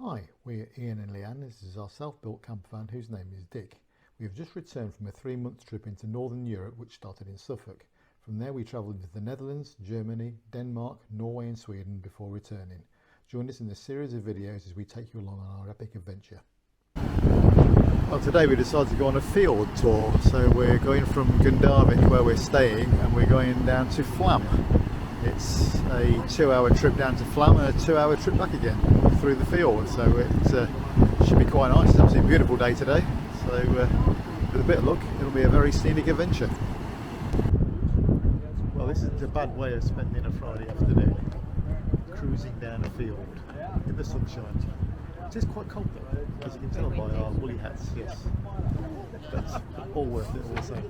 Hi, we're Ian and Leanne. This is our self-built camper van whose name is Dick. We have just returned from a 3-month trip into Northern Europe which started in Suffolk. From there we travelled into the Netherlands, Germany, Denmark, Norway and Sweden before returning. Join us in this series of videos as we take you along on our epic adventure. Well, today we decided to go on a Fjord tour, so we're going from Undredal where we're staying and we're going down to Flam. It's a 2-hour trip down to Flam and a 2-hour trip back again through the fjord, so it should be quite nice. It's absolutely a beautiful day today, so with a bit of luck it'll be a very scenic adventure. Well, this isn't a bad way of spending a Friday afternoon, cruising down a field in the sunshine. It is quite cold though, as you can tell by our woolly hats, yes, but all worth it all the same.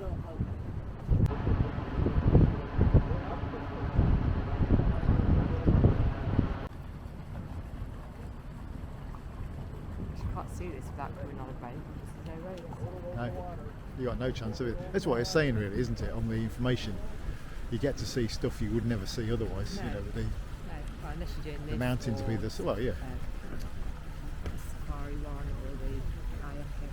See this without coming on a boat because there's no roads. No, you got no chance of it. That's what it's saying, really, isn't it? On the information, you get to see stuff you would never see otherwise. No. You know, Well, unless you're doing the mountains or, be the well, yeah. The safari one or the kayaking.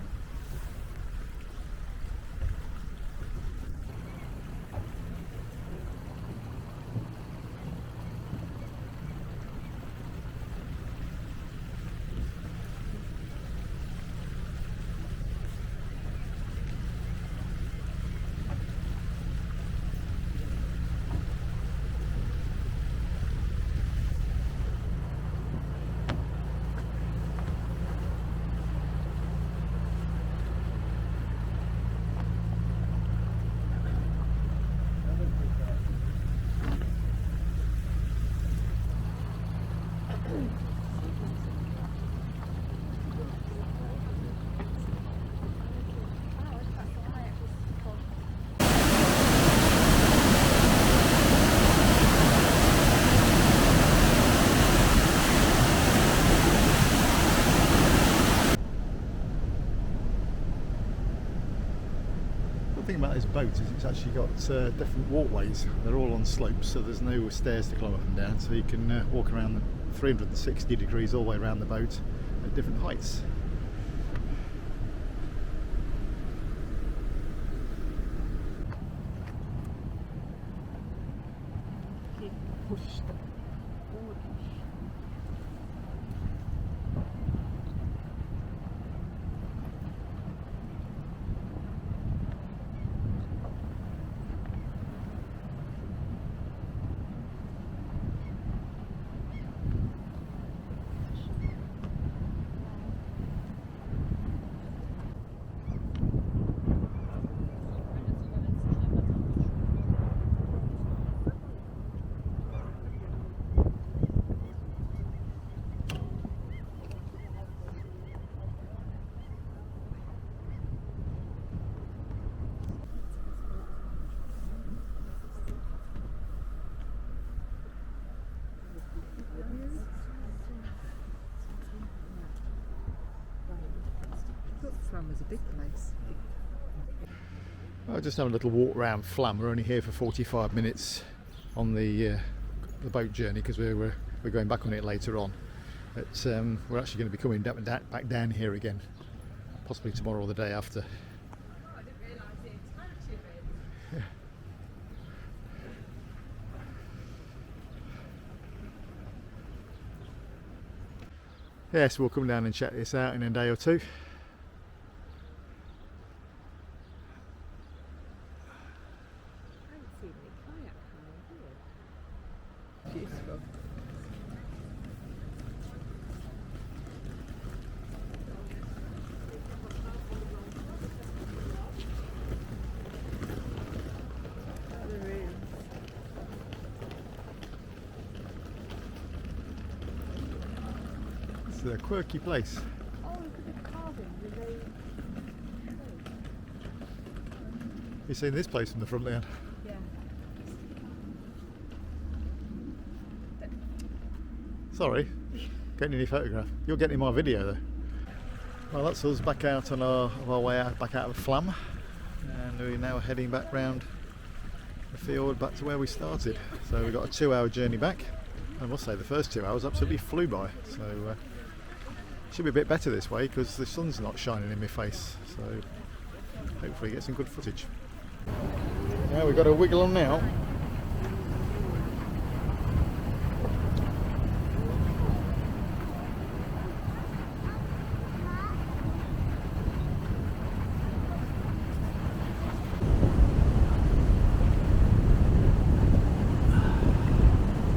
The thing about this boat is it's actually got different walkways. They're all on slopes, so there's no stairs to climb up and down, so you can walk around 360 degrees all the way around the boat at different heights. Flam was a big place. I'll just have a little walk around Flam. We're only here for 45 minutes on the boat journey because we're going back on it later on. But we're actually going to be coming back down here again, possibly tomorrow or the day after. Yes, we'll come down and check this out in a day or two. Beautiful. It's a quirky place. Oh, look at the carving. You've seen this place from the front, Leanne? Yeah. Sorry, getting any photograph. You're getting my video though. Well, that's us back out on our way out, back out of Flam, and we're now heading back round the fjord back to where we started. So we've got a 2-hour journey back. I must say the first 2 hours absolutely flew by. So Should be a bit better this way because the sun's not shining in my face, so hopefully get some good footage. Now we've got to wiggle on now.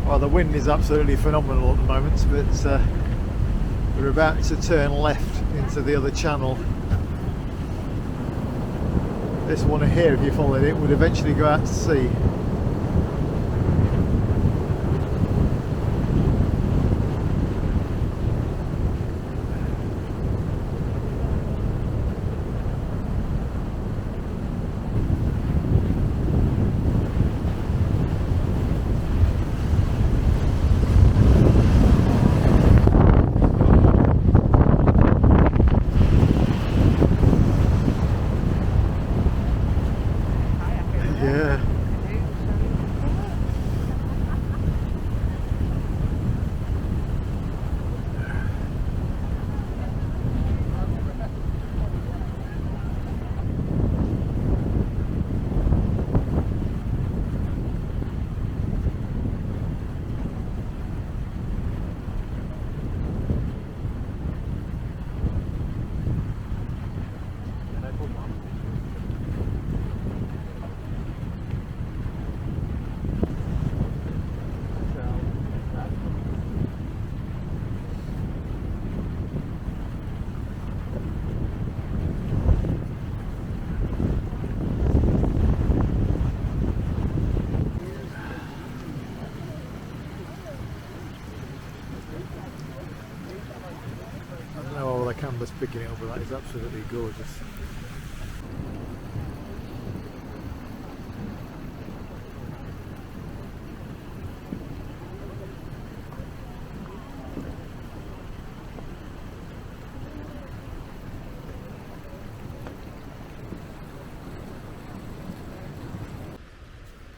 Well, the wind is absolutely phenomenal at the moment, but we're about to turn left into the other channel. This one here, if you followed it, would eventually go out to sea. Yeah. Canvas picking it up, but that is absolutely gorgeous.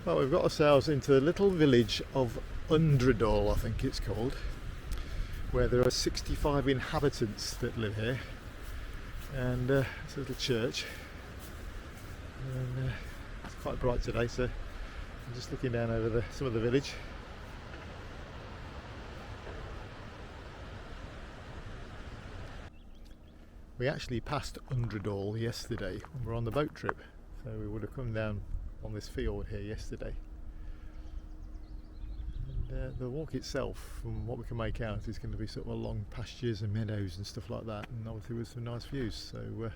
Well, we've got ourselves into the little village of Undredal, I think it's called, where there are 65 inhabitants that live here, and it's a little church, and it's quite bright today, so I'm just looking down over some of the village. We actually passed Undredal yesterday when we were on the boat trip, so we would have come down on this fjord here yesterday. The walk itself, from what we can make out, is going to be sort of along pastures and meadows and stuff like that, and obviously with some nice views. So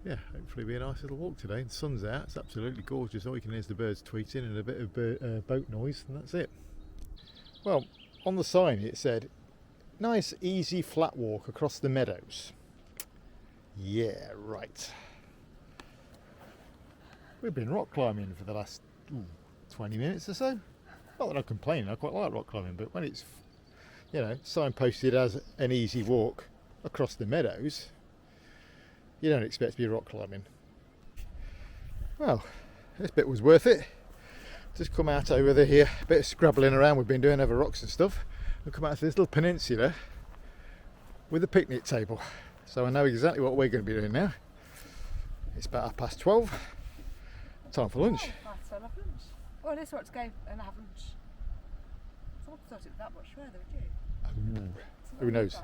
yeah, hopefully it'll be a nice little walk today. The sun's out, it's absolutely gorgeous. All you can hear is the birds tweeting and a bit of boat noise, and that's it. Well, on the sign it said, "Nice easy flat walk across the meadows." Yeah, right. We've been rock climbing for the last 20 minutes or so. Not that I'm complaining, I quite like rock climbing, but when it's, you know, signposted as an easy walk across the meadows, you don't expect to be rock climbing. Well, this bit was worth it. Just come out over here, a bit of scrabbling around we've been doing over rocks and stuff, and come out to this little peninsula with a picnic table. So I know exactly what we're going to be doing now. It's about 12:30. Time for lunch. Let's have lunch. Well, let's want to go and have lunch. I thought it was that much further, would you? Who knows?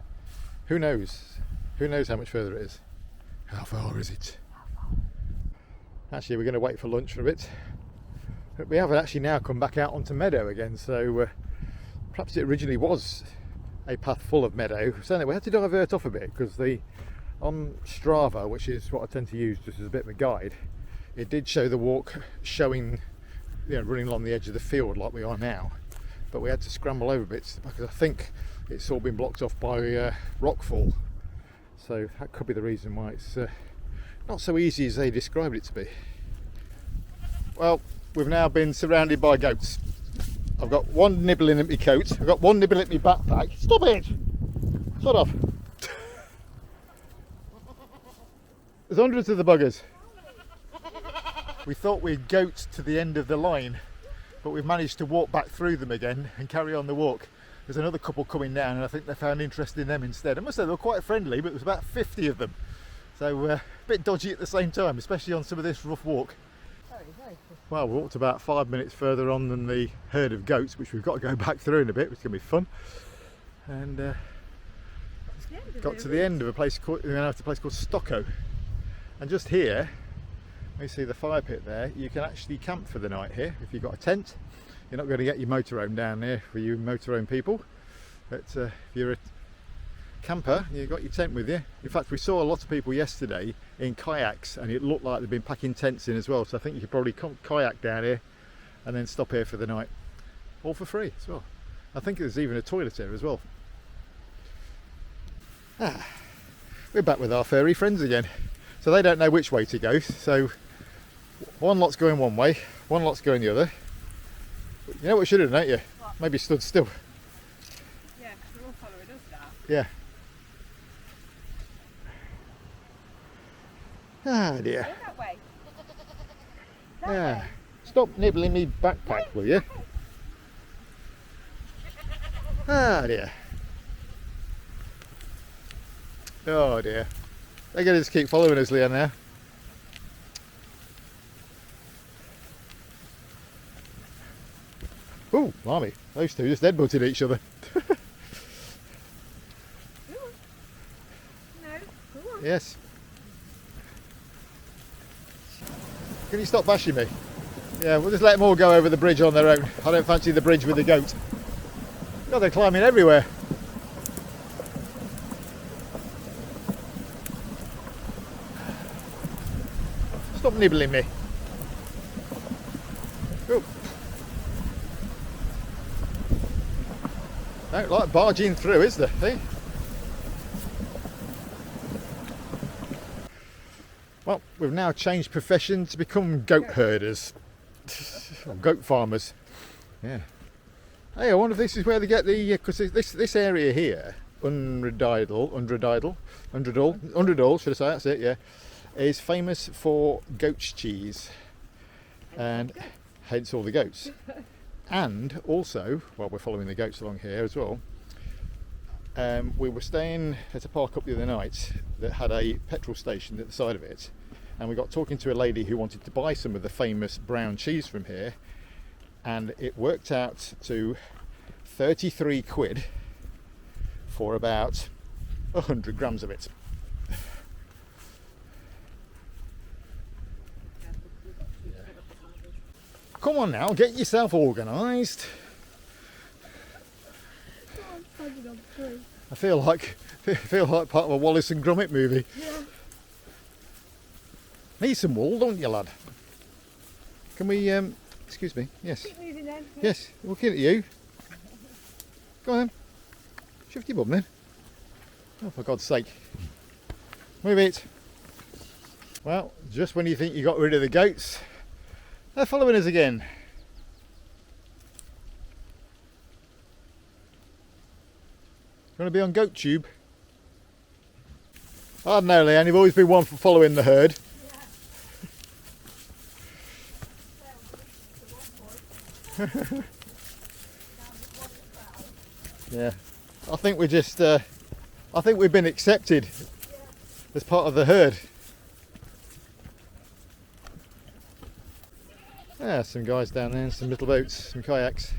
Who knows? Who knows how much further it is? How far is it? Actually, we're going to wait for lunch for a bit. But we have actually now come back out onto meadow again, so perhaps it originally was a path full of meadow. So anyway, we had to divert off a bit because on Strava, which is what I tend to use just as a bit of a guide, it did show the walk showing, you know, running along the edge of the field like we are now, but we had to scramble over bits because I think it's all been blocked off by rockfall, so that could be the reason why it's not so easy as they described it to be. Well, we've now been surrounded by goats. I've got one nibbling at my coat, I've got one nibbling at my backpack. Stop it! Shut off! There's hundreds of the buggers. We thought we'd goat to the end of the line, but we've managed to walk back through them again and carry on the walk. there's another couple coming down, and I think they found interest in them instead. I must say they were quite friendly, but there was about 50 of them. So a bit dodgy at the same time, especially on some of this rough walk. Well, we walked about 5 minutes further on than the herd of goats, which we've got to go back through in a bit, which is going to be fun. And got to the end of a place called Stocko. And just here, you see the fire pit there, you can actually camp for the night here if you've got a tent. You're not going to get your motorhome down there for you motorhome people, but if you're a camper, you've got your tent with you. In fact, we saw a lot of people yesterday in kayaks, and it looked like they've been packing tents in as well, so I think you could probably kayak down here and then stop here for the night, all for free as well. I think there's even a toilet here as well. We're back with our furry friends again, so they don't know which way to go, so one lot's going one way, one lot's going the other. You know what we should have done, don't you? What? Maybe stood still. Yeah, because they're all following us now. Yeah. Ah dear. Go that way. Yeah. Stop nibbling me backpack, will you? Ah dear. Oh dear. They're going to just keep following us, Leanne, now. Oh, blimey. Those two just headbutted each other. No, go on. Yes. Can you stop bashing me? Yeah, we'll just let them all go over the bridge on their own. I don't fancy the bridge with the goat. God, they're climbing everywhere. Stop nibbling me. Oh. Don't like barging through, is there? Eh? Well, we've now changed profession to become goat herders. Or goat farmers. Yeah. Hey, I wonder if this is where they get the... Because this area here, Undredal, should I say, that's it, yeah, is famous for goat's cheese. And hence all the goats. And also, well, we're following the goats along here as well. We were staying at a park up the other night that had a petrol station at the side of it, and we got talking to a lady who wanted to buy some of the famous brown cheese from here, and it worked out to 33 quid for about 100 grams of it. Come on now, get yourself organised. I feel like part of a Wallace and Gromit movie. Yeah. Need some wool, don't you, lad? Can we, excuse me, yes. Keep moving then. Yes, looking at you. Go on then. Shift your bum then. Oh, for God's sake. Move it. Well, just when you think you got rid of the goats, they're following us again. You want to be on GoatTube? I don't know, Leanne, you've always been one for following the herd. Yeah, I think we're just, I think we've been accepted as part of the herd. Yeah, some guys down there, some little boats, some kayaks.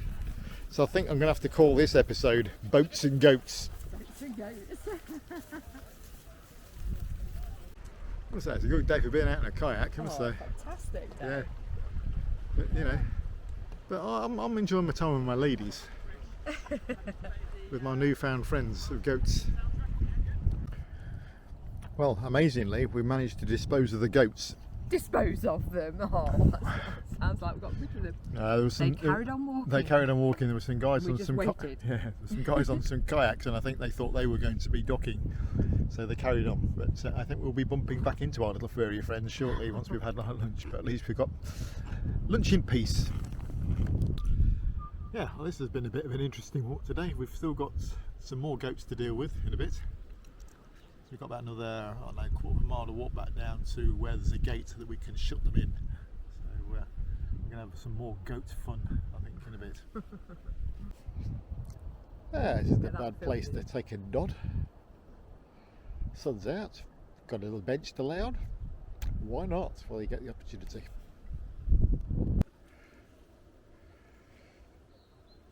So I think I'm going to have to call this episode Boats and Goats. Boats and goats. What's that? It's a good day for being out in a kayak, I must say. Fantastic day. Yeah, but you know, but I'm enjoying my time with my ladies, with my newfound friends of goats. Well, amazingly, we managed to dispose of the goats. Dispose of them. Oh, that sounds like we got rid of them. There was some, They carried on walking. They carried on walking. There were some guys We on just some waited. yeah, there were some guys on some kayaks, and I think they thought they were going to be docking, so they carried on. But I think we'll be bumping back into our little furry friends shortly once we've had our lunch. But at least we've got lunch in peace. Yeah, well, this has been a bit of an interesting walk today. We've still got some more goats to deal with in a bit. We've got about another, I don't know, quarter of a mile to walk back down to where there's a gate so that we can shut them in. So we're going to have some more goat fun, I think, in a bit. This isn't a Get that bad place to filmed. take a nod. Sun's out, got a little bench to lay on. Why not while you get the opportunity?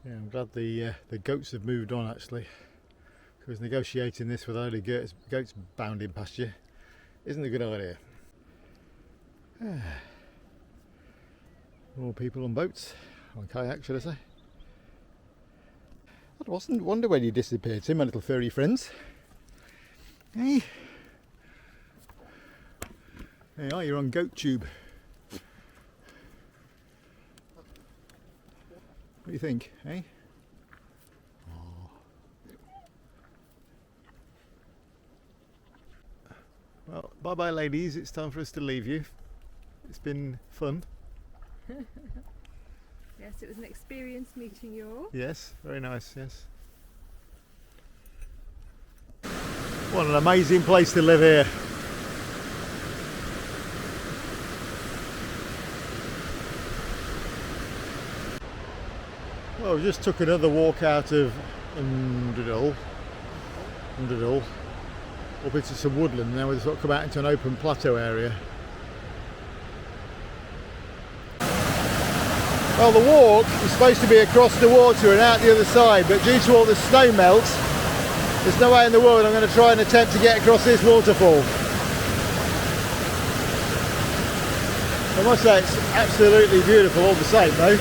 Yeah, I'm glad the goats have moved on actually, because negotiating this with a load of goats bounding past you isn't a good idea. More people on boats, on kayaks should I say. I wasn't wonder when you disappeared to, my little furry friends. Hey. There you are, you're on goat tube. What do you think, eh? Oh. Well, bye bye ladies, it's time for us to leave you. It's been fun. Yes, it was an experience meeting you all. Yes, very nice, yes. What an amazing place to live here. Well, we just took another walk out of Undredal, up into some woodland. Now we've sort of come out into an open plateau area. Well, the walk is supposed to be across the water and out the other side, but due to all the snow melt, there's no way in the world I'm going to try and attempt to get across this waterfall. I must say it's absolutely beautiful all the same though.